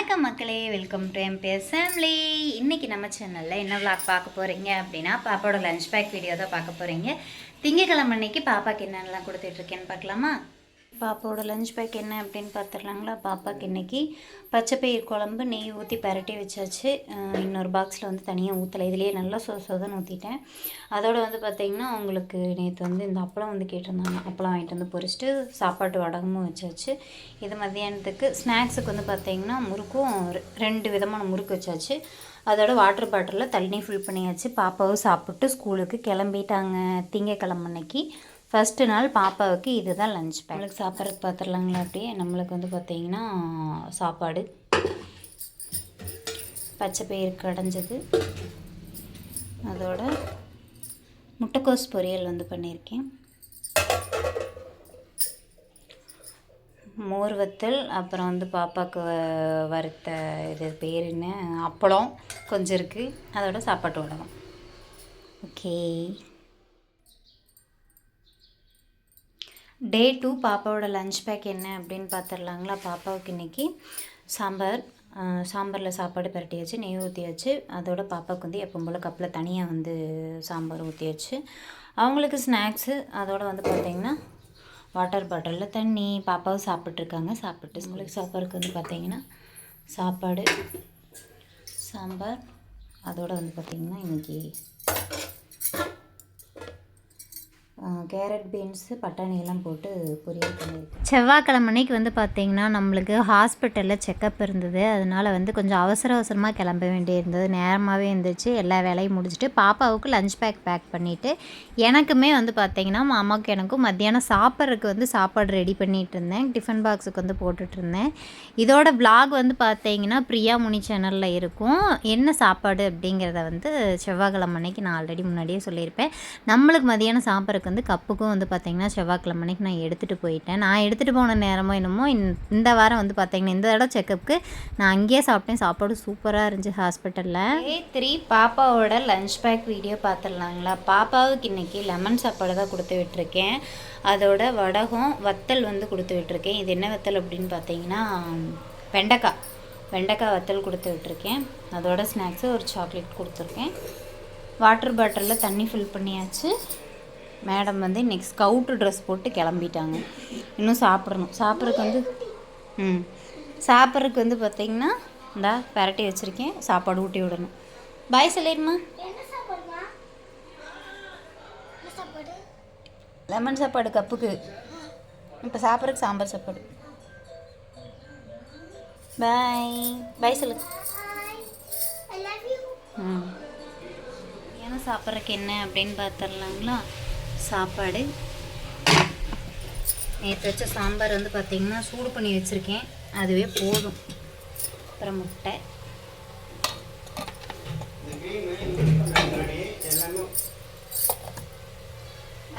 வணக்கம் மக்களே, welcome to MBS family. இன்றைக்கி நம்ம சேனலில் என்ன விளாக் பார்க்க போகிறீங்க அப்படின்னா, பாப்பாவோட லஞ்ச் பேக் வீடியோ தான் பார்க்க போகிறீங்க. திங்கக்கிழமை அன்னைக்கு பாப்பாவுக்கு என்னென்னலாம் கொடுத்துட்ருக்கேன்னு பார்க்கலாமா? பாப்பாவோட லஞ்ச் பேக் என்ன அப்படின்னு பார்த்துடலாங்களா? பாப்பாவுக்கு இன்றைக்கி பச்சைப்பயிர் குழம்பு நெய் ஊற்றி பரட்டி வச்சாச்சு. இன்னொரு பாக்ஸில் வந்து தனியாக ஊற்றலை, இதுலேயே நல்லா சொதன்னு ஊற்றிட்டேன். அதோடு வந்து பார்த்திங்கன்னா அவங்களுக்கு நேற்று வந்து இந்த அப்பளம் வந்து கேட்டிருந்தாங்க. அப்பளம் வாங்கிட்டு வந்து பொரிச்சிட்டு சாப்பாட்டு வடகமும் வச்சாச்சு. இது மத்தியானத்துக்கு ஸ்நாக்ஸுக்கு வந்து பார்த்திங்கன்னா முறுக்கும் 2 விதமான முறுக்கு வச்சாச்சு. அதோட வாட்டர் பாட்டிலில் தண்ணி ஃபில் பண்ணியாச்சு. பாப்பாவும் சாப்பிட்டு ஸ்கூலுக்கு கிளம்பிட்டாங்க. திங்கக்கிழமை அன்னைக்கு ஃபஸ்ட்டு நாள் பாப்பாவுக்கு இதுதான் லஞ்ச் பேக். நம்மளுக்கு சாப்பிட்றதுக்கு பார்த்துடலாங்களா? அப்படியே நம்மளுக்கு வந்து பார்த்திங்கன்னா சாப்பாடு பச்சைப்பயிறு கடைஞ்சது, அதோட முட்டைக்கோஸ் பொரியல் வந்து பண்ணியிருக்கேன், மோர் வத்தல், அப்புறம் வந்து பாப்பாவுக்கு வறுத்த இது பேர் என்ன அப்பளம் கொஞ்சம் இருக்குது, அதோட சாப்பாட்டு வடகம். ஓகே, டே 2 பாப்பாவோட லஞ்ச் பேக் என்ன அப்படின்னு பார்த்துடலாங்களா? பாப்பாவுக்கு இன்றைக்கி சாம்பாரில் சாப்பாடு பரட்டியாச்சு, நெய் ஊற்றியாச்சு. அதோட பாப்பாவுக்கு வந்து எப்போ போல் கப்பில் தனியாக வந்து சாம்பார் ஊற்றியாச்சு. அவங்களுக்கு ஸ்நாக்ஸு, அதோட வந்து பார்த்திங்கன்னா வாட்டர் பாட்டிலில் தண்ணி. பாப்பாவும் சாப்பிட்ருக்காங்க. சாப்பிட்டு உங்களுக்கு சாப்பாடுக்கு வந்து பார்த்திங்கன்னா சாப்பாடு சாம்பார், அதோடு வந்து பார்த்திங்கன்னா இன்றைக்கி கேரட் பீன்ஸு பட்டாணியெல்லாம் போட்டு பொரியல் பண்ணியிருக்கேன். செவ்வாய்க்கிழமை அன்னைக்கு வந்து பார்த்திங்கன்னா நம்மளுக்கு ஹாஸ்பிட்டலில் செக்கப் இருந்தது. அதனால் வந்து கொஞ்சம் அவசரமாக கிளம்ப வேண்டியிருந்தது. நேரமாகவே இருந்துச்சு. எல்லா வேலையும் முடிச்சுட்டு பாப்பாவுக்கு லஞ்ச் பேக் பண்ணிவிட்டு எனக்குமே வந்து பார்த்திங்கன்னா மாமாவுக்கு எனக்கும் மத்தியானம் சாப்பிட்றதுக்கு வந்து சாப்பாடு ரெடி பண்ணிகிட்டு இருந்தேன். டிஃபன் பாக்ஸுக்கு வந்து போட்டுட்ருந்தேன். இதோட விலாக் வந்து பார்த்திங்கன்னா பிரியா முனி சேனலில் இருக்கும். என்ன சாப்பாடு அப்படிங்கிறத வந்து செவ்வாய்க்கிழமை அன்னைக்கு நான் ஆல்ரெடி முன்னாடியே சொல்லியிருப்பேன். நம்மளுக்கு மதியானம் சாப்பிட்றதுக்கு வந்து கப்புக்கும் வந்து பார்த்திங்கன்னா செவ்வாய்க்கிழமை அன்னைக்கு நான் எடுத்துகிட்டு போயிட்டேன். நான் எடுத்துகிட்டு போன நேரமோ என்னமோ இந்த வாரம் வந்து பார்த்திங்கன்னா இந்த தடவை செக்கப்புக்கு நான் அங்கேயே சாப்பிட்டேன். சாப்பாடு சூப்பராக இருந்துச்சு ஹாஸ்பிட்டலில். Day 3 பாப்பாவோட லஞ்ச் பேக் வீடியோ பார்த்துடலாங்களா? பாப்பாவுக்கு இன்றைக்கி லெமன் சாப்பாடு தான் கொடுத்து விட்டுருக்கேன். அதோட வடகம் வத்தல் வந்து கொடுத்து விட்டுருக்கேன். இது என்ன வத்தல் அப்படின்னு பார்த்தீங்கன்னா வெண்டைக்காய் வத்தல் கொடுத்து விட்டுருக்கேன். அதோட ஸ்நாக்ஸு ஒரு சாக்லேட் கொடுத்துருக்கேன். வாட்டர் பாட்டிலில் தண்ணி ஃபில் பண்ணியாச்சு. மேடம் வந்து இன்றைக்கி ஸ்கவுட்டு ட்ரெஸ் போட்டு கிளம்பிட்டாங்க. இன்னும் சாப்பிட்றதுக்கு வந்து பார்த்திங்கன்னா இந்தா பரட்டி வச்சுருக்கேன். சாப்பாடு ஊட்டி விடணும். பாய் சொல்லிடுமா? லெமன் சாப்பாடு கப்புக்கு. இப்போ சாப்பிட்றதுக்கு சாம்பார் சாப்பாடு. பாய் சொல்லு. ஏன்னா சாப்பிட்றதுக்கு என்ன அப்படின்னு பார்த்துடலாங்களா? சாப்பாடு நேற்று வச்ச சாம்பார் வந்து பார்த்திங்கன்னா சூடு பண்ணி வச்சுருக்கேன். அதுவே போதும். அப்புறம் முட்டை,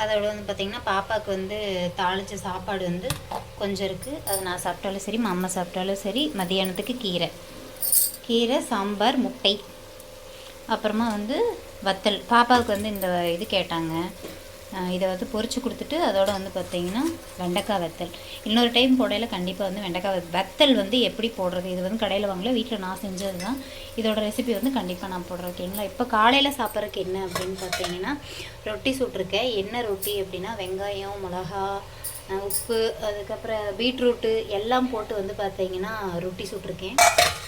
அதோட வந்து பார்த்திங்கன்னா பாப்பாவுக்கு வந்து தாளித்த சாப்பாடு வந்து கொஞ்சம் இருக்குது. அது நான் சாப்பிட்டாலும் சரி, அம்மா சாப்பிட்டாலும் சரி. மதியானத்துக்கு கீரை சாம்பார் முட்டை, அப்புறமா வந்து வத்தல். பாப்பாவுக்கு வந்து இந்த இது கேட்டாங்க, இதை வந்து பொரிச்சு கொடுத்துட்டு அதோட வந்து பார்த்திங்கன்னா வெண்டைக்காய் வத்தல். இன்னொரு டைம் போடையில் கண்டிப்பாக வந்து வெண்டைக்காய் வத்தல் வந்து எப்படி போடுறது, இது வந்து கடையில் வாங்கல, வீட்டில் நான் செஞ்சது தான். இதோட ரெசிபி வந்து கண்டிப்பாக நான் போடுறேன். ஓகேங்களா? இப்போ காலையில் சாப்பிட்றதுக்கு என்ன அப்படின்னு பார்த்தீங்கன்னா ரொட்டி சுட்டிருக்கேன். என்ன ரொட்டி அப்படின்னா வெங்காயம், மிளகா, உப்பு, அதுக்கப்புறம் பீட்ரூட்டு எல்லாம் போட்டு வந்து பார்த்திங்கன்னா ரொட்டி சுட்டிருக்கேன்.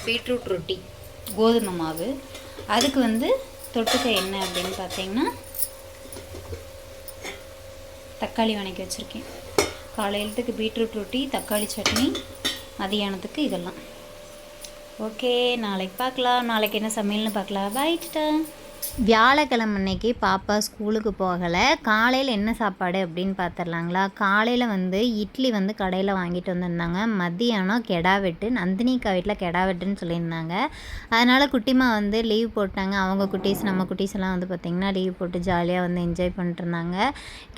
பீட்ரூட் ரொட்டி, கோதுமை மாவு. அதுக்கு வந்து தொட்டுக்க என்ன அப்படின்னு பார்த்தீங்கன்னா தக்காளி வணக்கி வச்சுருக்கேன். காலையிலத்துக்கு பீட்ரூட் ரொட்டி, தக்காளி சட்னி, மதியானத்துக்கு இதெல்லாம். ஓகே, நாளைக்கு பார்க்கலாம். நாளைக்கு என்ன சமையல்னு பார்க்கலாம். பாய்ட்டா. வியாழக்கிழமை அன்னைக்கு பாப்பா ஸ்கூலுக்கு போகலை. காலையில் என்ன சாப்பாடு அப்படின்னு பார்த்துடலாங்களா? காலையில் வந்து இட்லி வந்து கடையில் வாங்கிட்டு வந்திருந்தாங்க. மதியானம் கெடா வெட்டு, நந்தினிக்கா வீட்டில் கெடா வெட்டுன்னு சொல்லியிருந்தாங்க. அதனால் குட்டிமா வந்து லீவ் போட்டாங்க. அவங்க குட்டீஸ் நம்ம குட்டீஸ் எல்லாம் வந்து பார்த்திங்கன்னா லீவ் போட்டு ஜாலியாக வந்து என்ஜாய் பண்ணிட்டுருந்தாங்க.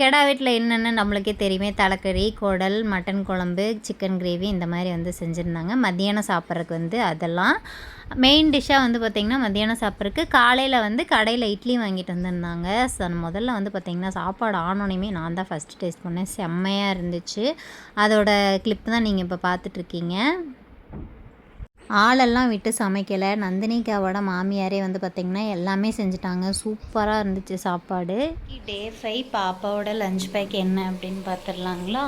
கெடா வீட்டில் என்னென்ன நம்மளுக்கே தெரியுமே, தலைக்கறி, குடல், மட்டன் குழம்பு, சிக்கன் கிரேவி இந்த மாதிரி வந்து செஞ்சுருந்தாங்க. மதியானம் சாப்பிட்றதுக்கு வந்து அதெல்லாம் மெயின் டிஷ்ஷாக வந்து பார்த்திங்கன்னா மத்தியானம் சாப்பிட்றதுக்கு. காலையில் வந்து கடையில் இட்லி வாங்கிட்டு வந்திருந்தாங்க. முதல்ல வந்து பார்த்திங்கன்னா சாப்பாடு ஆனோனையுமே நான் தான் ஃபஸ்ட்டு டேஸ்ட் பண்ணேன். செம்மையாக இருந்துச்சு. அதோட கிளிப் தான் நீங்கள் இப்போ பார்த்துட்ருக்கீங்க. ஆளெல்லாம் விட்டு சமைக்கலை. நந்தினிக்காவோட மாமியாரே வந்து பார்த்திங்கன்னா எல்லாமே செஞ்சுட்டாங்க. சூப்பராக இருந்துச்சு சாப்பாடு. டே 5 பாப்பாவோட லஞ்ச் பேக் என்ன அப்படின்னு பார்த்துடலாங்களா.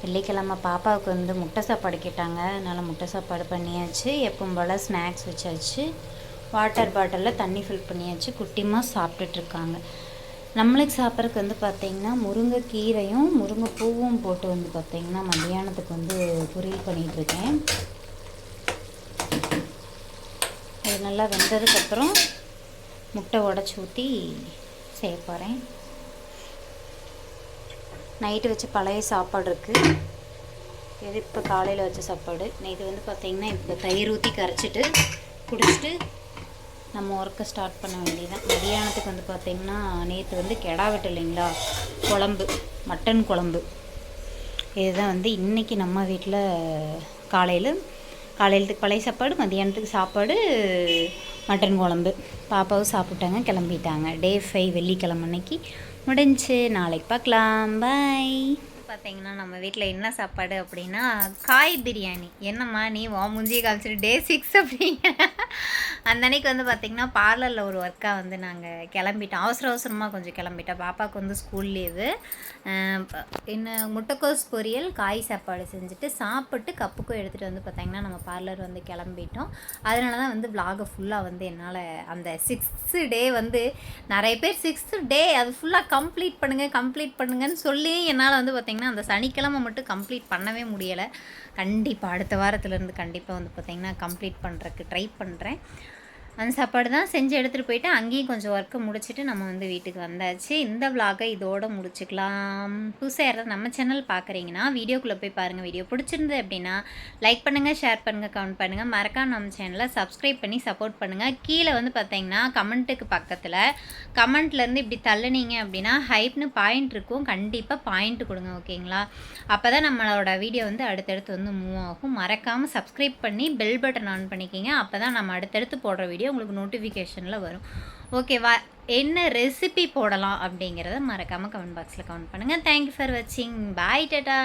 வெள்ளிக்கிழமை பாப்பாவுக்கு வந்து முட்டை சாப்பாடு கேட்டாங்க, அதனால் முட்டை சாப்பாடு பண்ணியாச்சு. எப்பவும் போல் ஸ்நாக்ஸ் வச்சாச்சு. வாட்டர் பாட்டிலில் தண்ணி ஃபில் பண்ணியாச்சு. குட்டிமாக சாப்பிட்டுட்ருக்காங்க. நம்மளுக்கு சாப்பிட்றதுக்கு வந்து பார்த்திங்கன்னா முருங்கைக்கீரையும் முருங்கைப்பூவும் போட்டு வந்து பார்த்திங்கன்னா மத்தியானத்துக்கு வந்து பொரியல் பண்ணிகிட்ருக்கேன். அது நல்லா வெந்ததுக்கப்புறம் முட்டை உடச்சி ஊற்றி செய்ய போகிறேன். நைட்டு வச்ச பழைய சாப்பாடு இருக்குது. இது இப்போ காலையில் வச்ச சாப்பாடு. இது வந்து பார்த்திங்கன்னா இப்போ தயிர் ஊற்றி கரைச்சிட்டு குடிச்சிட்டு நம்ம ஒர்க்கை ஸ்டார்ட் பண்ண வேண்டியதுதான். மதியானத்துக்கு வந்து பார்த்திங்கன்னா நேற்று வந்து கெடா வெட்டு இல்லைங்களா, குழம்பு, மட்டன் குழம்பு. இதுதான் வந்து இன்றைக்கி நம்ம வீட்டில் காலையிலத்துக்கு பழைய சாப்பாடு, மதியானத்துக்கு சாப்பாடு, மட்டன் குழம்பு. பாப்பாவும் சாப்பிட்டாங்க, கிளம்பிட்டாங்க. டே 5 வெள்ளிக்கிழமை அன்னைக்கு முடிஞ்சு. நாளைக்கு பார்க்கலாம். பாய். பார்த்தீங்கன்னா நம்ம வீட்டில் என்ன சாப்பாடு அப்படின்னா காய் பிரியாணி. என்னம்மா நீ மூஞ்சியை காமிச்சிட்டு டே 6 அப்படிங்க. அந்த அன்னைக்கு வந்து பார்த்திங்கன்னா பார்லரில் ஒரு ஒர்க்காக வந்து நாங்கள் கிளம்பிட்டோம். அவசரமாக கொஞ்சம் கிளம்பிட்டோம். பாப்பாவுக்கு வந்து ஸ்கூல் லீவு. என்ன முட்டைக்கோஸ் பொரியல், காய் சாப்பாடு செஞ்சுட்டு சாப்பிட்டு கப்புக்கும் எடுத்துகிட்டு வந்து பார்த்திங்கன்னா நம்ம பார்லர் வந்து கிளம்பிட்டோம். அதனால தான் வந்து விலாகை ஃபுல்லாக வந்து என்னால் அந்த 6th டே வந்து நிறைய பேர் 6th டே அது ஃபுல்லாக கம்ப்ளீட் பண்ணுங்கன்னு சொல்லி என்னால் வந்து பார்த்திங்கன்னா அந்த சனிக்கிழமை மட்டும் கம்ப்ளீட் பண்ணவே முடியலை. கண்டிப்பாக அடுத்த வாரத்துலேருந்து கண்டிப்பாக வந்து பார்த்திங்கன்னா கம்ப்ளீட் பண்ணுறதுக்கு ட்ரை பண்ணுறேன். அந்த சாப்பாடு தான் செஞ்சு எடுத்துகிட்டு போயிட்டு அங்கேயும் கொஞ்சம் ஒர்க்கை முடிச்சுட்டு நம்ம வந்து வீட்டுக்கு வந்தாச்சு. இந்த விலாகை இதோடு முடிச்சுக்கலாம். புதுசாக யாராவது நம்ம சேனல் பார்க்குறீங்கன்னா வீடியோக்குள்ளே போய் பாருங்கள். வீடியோ பிடிச்சிருந்து அப்படின்னா லைக் பண்ணுங்கள், ஷேர் பண்ணுங்கள், கமெண்ட் பண்ணுங்கள். மறக்காம நம்ம சேனலை சப்ஸ்கிரைப் பண்ணி சப்போர்ட் பண்ணுங்கள். கீழே வந்து பார்த்திங்கன்னா கமெண்ட்டுக்கு பக்கத்தில் கமெண்ட்லேருந்து இப்படி தள்ளுனீங்க அப்படின்னா ஹைப்னு பாயிண்ட் இருக்கும். கண்டிப்பாக பாயிண்ட் கொடுங்க, ஓகேங்களா? அப்போ தான் நம்மளோட வீடியோ வந்து அடுத்தடுத்து வந்து மூவ் ஆகும். மறக்காமல் சப்ஸ்கிரைப் பண்ணி பெல் பட்டன் ஆன் பண்ணிக்கிங்க. அப்போ தான் நம்ம அடுத்தடுத்து போடுற வீடியோ உங்களுக்கு நோட்டிஃபிகேஷனில் வரும். ஓகேவா? என்ன ரெசிபி போடலாம் அப்படிங்கிறத மறக்காமல் கமெண்ட் பாக்ஸில் கமெண்ட் பண்ணுங்கள். தேங்க்யூ ஃபார் வாட்சிங். பாய், டாடா.